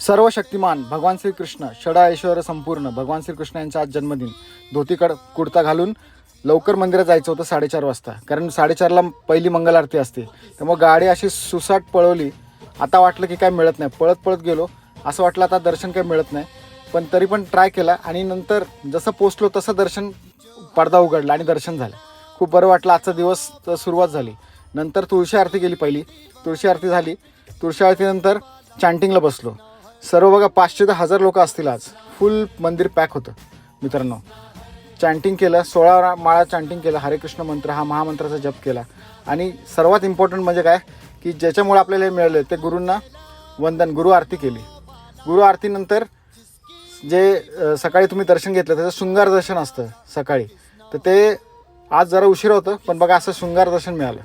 सर्व शक्तिमान भगवान श्रीकृष्ण षडा ऐश्वर्य संपूर्ण भगवान श्रीकृष्ण यांचा आज जन्मदिन. धोतीकड कुर्ता घालून लवकर मंदिरात जायचं होतं 4:30 वाजता, कारण 4:30ला पहिली मंगल आरती असते. त्यामुळे गाडी अशी सुसाट पळवली. आता वाटलं की काय मिळत नाही, पळत पळत गेलो. असं वाटलं आता दर्शन काही मिळत नाही, पण तरी पण ट्राय केला. आणि नंतर जसं पोचलो तसं दर्शन पडदा उघडला आणि दर्शन झालं. खूप बरं वाटलं. आजचा दिवस सुरुवात झाली. नंतर तुळशी आरती केली. पहिली तुळशी आरती झाली. तुळशी आरतीनंतर चॅन्टिंगला बसलो. सर्व बघा 500 ते 1000 लोक असतील. आज फुल मंदिर पॅक होतं मित्रांनो. चॅन्टिंग केलं, 16 माळा चॅन्टिंग केलं. हरे कृष्ण मंत्र हा महामंत्राचा जप केला. आणि सर्वात इम्पॉर्टंट म्हणजे काय की ज्याच्यामुळे आपल्याला हे मिळालं ते गुरूंना वंदन, गुरु आरती केली. गुरु आरतीनंतर जे सकाळी तुम्ही दर्शन घेतलं त्याचं शृंगार दर्शन असतं सकाळी, तर ते आज जरा उशीर होतं, पण बघा असं शृंगार दर्शन मिळालं.